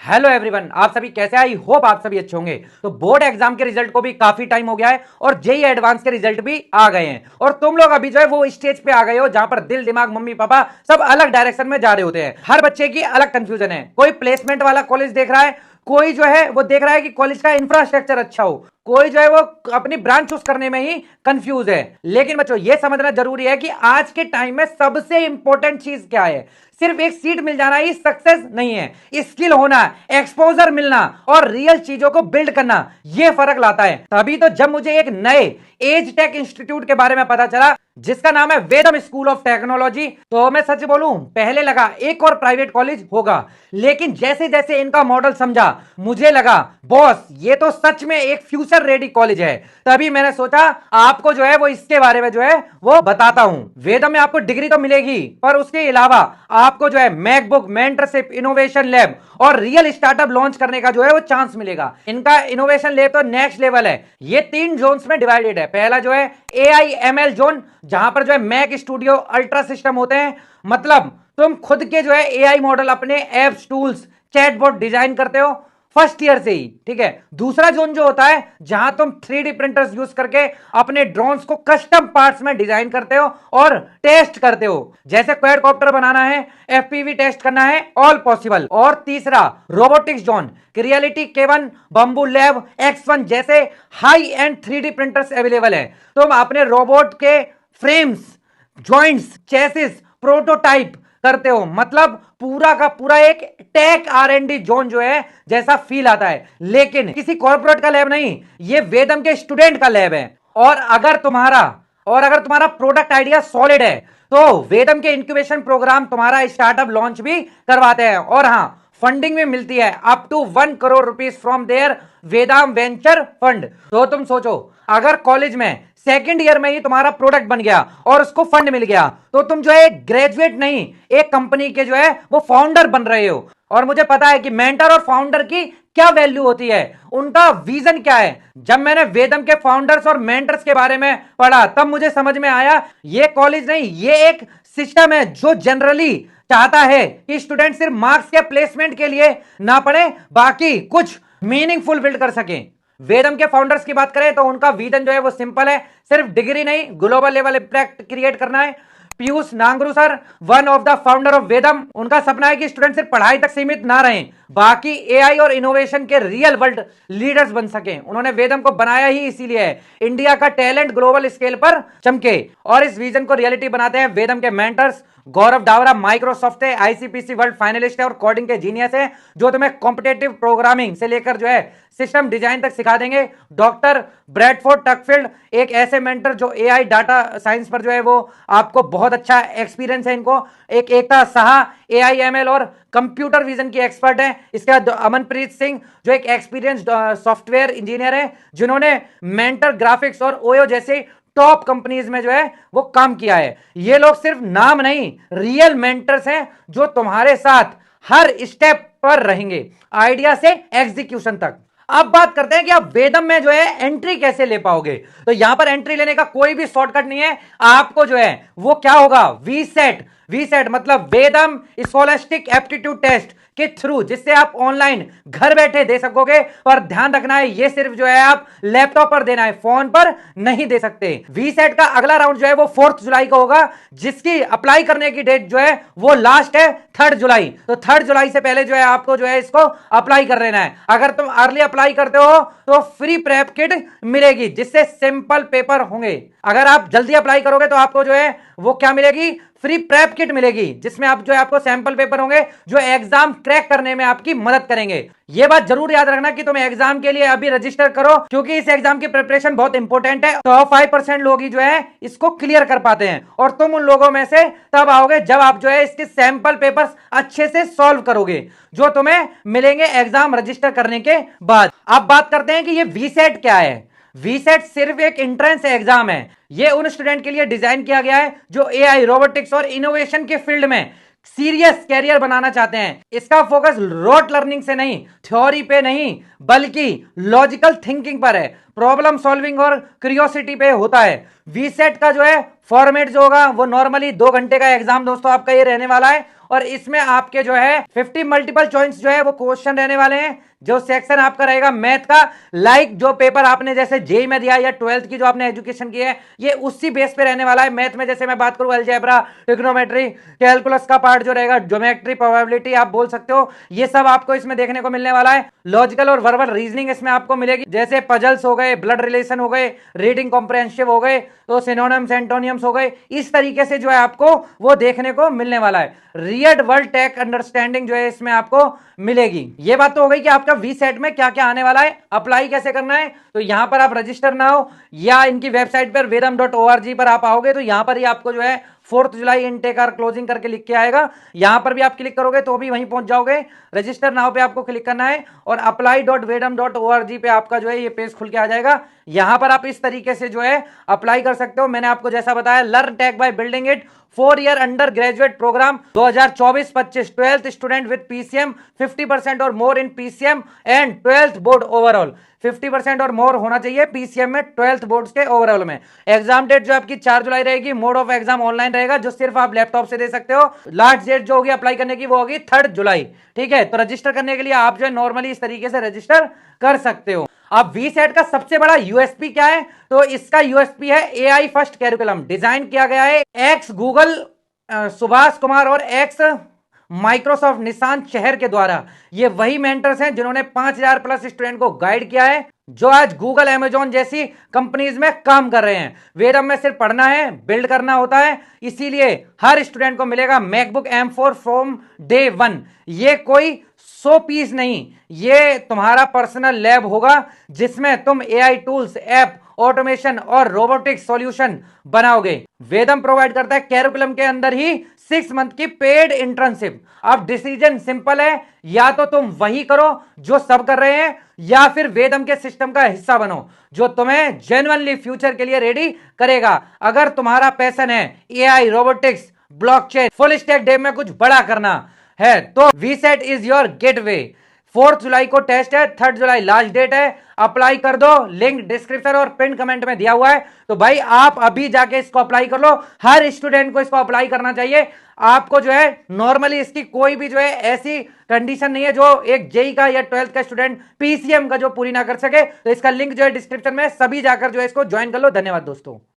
Hello everyone, आप सभी कैसे? आई होप आप सभी अच्छे होंगे। तो बोर्ड एग्जाम के रिजल्ट को भी काफी टाइम हो गया है और जेई एडवांस के रिजल्ट भी आ गए हैं और तुम लोग अभी जो है वो स्टेज पे आ गए हो जहां पर दिल दिमाग मम्मी पापा सब अलग डायरेक्शन में जा रहे होते हैं। हर बच्चे की अलग कंफ्यूजन है। कोई प्लेसमेंट वाला कॉलेज देख रहा है, कोई जो है वो देख रहा है कि कॉलेज का इंफ्रास्ट्रक्चर अच्छा हो, कोई जो है वो अपनी ब्रांच चूज करने में ही कंफ्यूज है। लेकिन बच्चों ये समझना जरूरी है कि आज के टाइम में सबसे इंपॉर्टेंट चीज क्या है। सिर्फ एक सीट मिल जाना ही सक्सेस नहीं है। स्किल होना, एक्सपोजर मिलना और रियल चीजों को बिल्ड करना, यह फर्क लाता है। तभी तो जब मुझे एक नए एज टेक इंस्टीट्यूट के बारे में पता चला जिसका नाम है वेदम स्कूल ऑफ टेक्नोलॉजी, तो मैं सच बोलूं पहले लगा एक और प्राइवेट कॉलेज होगा, लेकिन जैसे जैसे इनका मॉडल समझा मुझे लगा बॉस ये तो सच में एक फ्यूचर रेडी कॉलेज है। तभी मैंने सोचा आपको जो है वो इसके बारे में जो है वो बताता हूं। वेदम में आपको डिग्री तो मिलेगी पर उसके अलावा आपको जो है मैकबुक, मेंटरशिप, इनोवेशन लैब और रियल स्टार्टअप लॉन्च करने का जो है वो चांस मिलेगा। इनका इनोवेशन लैब तो नेक्स्ट लेवल है। ये 3 जोन्स में डिवाइडेड है। पहला जो है AI/ML जोन, जहां पर जो है मैक स्टूडियो अल्ट्रा सिस्टम होते हैं, मतलब तुम खुद के जो है AI मॉडल, अपने एप्स, टूल्स, चैटबॉट डिजाइन करते हो फर्स्ट ईयर से ही, ठीक है। दूसरा जोन जो होता है जहां तुम 3D प्रिंटर्स यूज करके अपने ड्रोन्स को कस्टम पार्ट्स में डिजाइन करते हो और टेस्ट करते हो, जैसे क्वाडकॉप्टर बनाना है, FPV टेस्ट करना है, ऑल पॉसिबल। और तीसरा robotics zone, Creality K1, Bambu Lab, X1 जैसे high and 3D printers available है। तुम अपने रोबोट के फ्रेम्स, जॉइंट्स, चेसिस, प्रोटोटाइप करते हो, मतलब पूरा का पूरा एक टेक R&D जोन जो है जैसा फील आता है। लेकिन किसी कॉर्पोरेट का लैब नहीं, ये वेदम के स्टूडेंट का लैब है। और अगर तुम्हारा प्रोडक्ट आइडिया सॉलिड है तो वेदम के इंक्यूबेशन प्रोग्राम तुम्हारा स्टार्टअप लॉन्च भी करवाते हैं। और हाँ, फंडिंग भी मिलती है up to 1 crore rupees from there Vedam venture fund. तो तुम सोचो, अगर कॉलेज में सेकेंड ईयर में ही तुम्हारा प्रोडक्ट बन गया और उसको फंड मिल गया तो तुम जो है एक ग्रेजुएट नहीं, एक कंपनी के जो है वो फाउंडर बन रहे हो। और मुझे पता है कि मेंटर और फाउंडर की क्या वैल्यू होती है, उनका विजन क्या है। जब मैंने वेदम के फाउंडर्स और मेंटर्स के बारे में पढ़ा तब मुझे समझ में आया ये कॉलेज नहीं, ये एक सिस्टम है जो जनरली चाहता है कि स्टूडेंट सिर्फ मार्क्स के प्लेसमेंट के लिए ना पढ़े, बाकी कुछ मीनिंगफुल बिल्ड कर सके। वेदम के फाउंडर्स की बात करें तो उनका विजन जो है वो सिंपल है, सिर्फ डिग्री नहीं, ग्लोबल लेवल इंपैक्ट क्रिएट करना है। Piyush Nangru sir, one of the founder of Vedam, उनका सपना है कि स्टूडेंट सिर्फ पढ़ाई तक सीमित ना रहें, बाकी AI और इनोवेशन के रियल वर्ल्ड लीडर्स बन सकें। उन्होंने वेदम को बनाया ही इसीलिए है, इंडिया का टैलेंट ग्लोबल स्केल पर चमके। और इस विजन को रियलिटी बनाते हैं वेदम के मेंटर्स। गौरव डावरा माइक्रोसॉफ्ट है, ICPC वर्ल्ड फाइनलिस्ट है और कोडिंग के जीनियस है, जो तुम्हें कॉम्पिटेटिव प्रोग्रामिंग से लेकर जो है सिस्टम डिजाइन तक सिखा देंगे। डॉक्टर ब्रैडफोर्ड टकफील्ड, एक ऐसे मेंटर जो AI डाटा साइंस पर जो है वो आपको बहुत अच्छा एक्सपीरियंस है इनको। एक एकता साहा, AI/ML और कंप्यूटर विजन की एक्सपर्ट है। इसके बाद अमनप्रीत सिंह, जो एक एक्सपीरियंस सॉफ्टवेयर इंजीनियर है, जिन्होंने मेंटर ग्राफिक्स और ओयो जैसे टॉप कंपनीज में जो है वो काम किया है। ये लोग सिर्फ नाम नहीं, रियल मेंटर्स हैं जो तुम्हारे साथ हर स्टेप पर रहेंगे, आइडिया से एग्जीक्यूशन तक। अब बात करते हैं कि आप वेदम में जो है एंट्री कैसे ले पाओगे। तो यहां पर एंट्री लेने का कोई भी शॉर्टकट नहीं है। आपको जो है वो क्या होगा, वीसेट मतलब वेदम स्कॉलस्टिक एप्टीट्यूड टेस्ट के थ्रू, जिससे आप ऑनलाइन घर बैठे दे सकोगे। और ध्यान रखना है ये सिर्फ जो है आप लैपटॉप पर देना है, फोन पर नहीं दे सकते। वीसेट का अगला राउंड जो है वो 4 जुलाई को होगा, जिसकी अप्लाई करने की डेट जो है वो लास्ट है 3 जुलाई। तो 3 जुलाई से पहले जो है आपको जो है इसको अप्लाई कर लेना है। अगर तुम अर्ली अप्लाई करते हो तो फ्री प्रेप किट मिलेगी, जिससे सिंपल पेपर होंगे। अगर आप जल्दी अप्लाई करोगे तो आपको जो है वो क्या मिलेगी, फ्री प्रेप किट मिलेगी, जिसमें आप जो है आपको सैंपल पेपर होंगे जो एग्जाम क्रैक करने में आपकी मदद करेंगे। ये बात जरूर याद रखना कि तुम एग्जाम के लिए अभी रजिस्टर करो, क्योंकि इस एग्जाम की प्रिपरेशन बहुत इंपॉर्टेंट है। तो 5% लोग ही जो है इसको क्लियर कर पाते हैं, और तुम उन लोगों में से तब आओगे जब आप जो है इसके सैंपल पेपर्स अच्छे से सॉल्व करोगे, जो तुम्हें मिलेंगे एग्जाम रजिस्टर करने के बाद। अब बात करते हैं कि ये वीसेट क्या है। वीसेट सिर्फ एक एंट्रेंस एग्जाम है। ये उन स्टूडेंट के लिए डिजाइन किया गया है जो AI, रोबोटिक्स और इनोवेशन के फील्ड में सीरियस कैरियर बनाना चाहते हैं, इसका फोकस रोट लर्निंग से नहीं, थ्योरी पे नहीं, बल्कि लॉजिकल थिंकिंग पर है, प्रॉब्लम सॉल्विंग और क्यूरियोसिटी पे होता है। वीसेट का जो है फॉर्मेट जो होगा वो नॉर्मली 2 घंटे का एग्जाम दोस्तों आपका ये रहने वाला है, और इसमें आपके जो है 50 मल्टीपल चॉइस जो है वो क्वेश्चन रहने वाले हैं। जो सेक्शन आपका रहेगा मैथ का, लाइक जो पेपर आपने जैसे जेई में दिया या 12th की जो आपने एजुकेशन की है, ये उसी बेस पे रहने वाला है। मैथ में जैसे मैं बात करूं अलजेब्रा, ट्रिग्नोमेट्री, कैलकुलस का पार्ट जो रहेगा, ज्योमेट्री, प्रोबेबिलिटी आप बोल सकते हो, ये सब आपको इसमें देखने को मिलने वाला है। लॉजिकल और वर्बल रीजनिंग इसमें आपको मिलेगी, जैसे पजल्स हो गए, ब्लड रिलेशन हो गए, रीडिंग कॉम्प्रहेंसिव हो गए, तो सिनोनिम्स एंटोनियम्स हो गए, इस तरीके से जो है आपको वो देखने को मिलने वाला है। रियल वर्ल्ड टेक अंडरस्टैंडिंग जो है इसमें आपको मिलेगी। ये बात तो हो गई कि आपका वी सेट में क्या क्या आने वाला है, अप्लाई कैसे करना है। तो यहां पर आप रजिस्टर ना हो या इनकी वेबसाइट पर vedam.org पर आप आओगे तो यहां पर ही आपको जो है 4 जुलाई इनटेक आर क्लोजिंग करके लिख के आएगा, यहां पर भी आप क्लिक करोगे तो भी वहीं पहुंच जाओगे। रजिस्टर नाउ पे आपको क्लिक करना है और apply.vedam.org पे आपका जो है ये पेज खुल के आ जाएगा। यहां पर आप इस तरीके से जो है अप्लाई कर सकते हो। मैंने आपको जैसा बताया, learn tech by building it, 4 year undergraduate program 2024-25, 12th student with PCM, 50% or more in PCM and 12th board overall. 50% or मोर होना चाहिए पीसीएम में, 12th बोर्ड्स के ओवरऑल में। एग्जाम डेट जो आपकी 4 जुलाई रहेगी, मोड ऑफ एग्जाम ऑनलाइन रहेगा, जो सिर्फ आप लैपटॉप से दे सकते हो। लास्ट डेट जो होगी अप्लाई करने की वो होगी 3 जुलाई। ठीक है, तो रजिस्टर करने के लिए आप जो है नॉर्मली इस तरीके से रजिस्टर कर सकते हो। अब वी सेट का सबसे बड़ा यूएसपी क्या है, तो इसका यूएसपी है एआई फर्स्ट कैरिकुलम। डिजाइन किया गया है एक्स गूगल सुभाष कुमार और एक्स माइक्रोसॉफ्ट निशांत शहर के द्वारा। ये वही मेंटर्स हैं जिन्होंने 5000 प्लस स्टूडेंट को गाइड किया है, जो आज गूगल, अमेजॉन जैसी कंपनीज में काम कर रहे हैं। वेदम में सिर्फ पढ़ना है, बिल्ड करना होता है, इसीलिए हर स्टूडेंट को मिलेगा मैकबुक M4 फ्रॉम डे 1। ये कोई 100 पीस नहीं, ये तुम्हारा पर्सनल लैब होगा जिसमें तुम एआई टूल्स, ऐप, ऑटोमेशन और रोबोटिक्स सॉल्यूशन बनाओगे। वेदम प्रोवाइड करता है कैरिकुलम के अंदर ही 6 मंथ की पेड इंटर्नशिप। अब डिसीजन सिंपल है, या तो तुम वही करो जो सब कर रहे हैं, या फिर वेदम के सिस्टम का हिस्सा बनो जो तुम्हें जेन्युइनली फ्यूचर के लिए रेडी करेगा। अगर तुम्हारा पैशन है AI, robotics, blockchain, full stack dev में कुछ बड़ा करना है, तो वीसेट इज योर गेटवे। 4 जुलाई को टेस्ट है, 3 जुलाई लास्ट डेट है। अप्लाई कर दो, लिंक डिस्क्रिप्शन और पिन कमेंट में दिया हुआ है। तो भाई आप अभी जाके इसको अप्लाई कर लो। हर स्टूडेंट को इसको अप्लाई करना चाहिए। आपको जो है नॉर्मली इसकी कोई भी जो है ऐसी कंडीशन नहीं है जो एक जेई का या 12th का स्टूडेंट पीसीएम का जो पूरी ना कर सके। तो इसका लिंक जो है डिस्क्रिप्शन में, सभी जाकर जो है इसको ज्वाइन कर लो। धन्यवाद दोस्तों।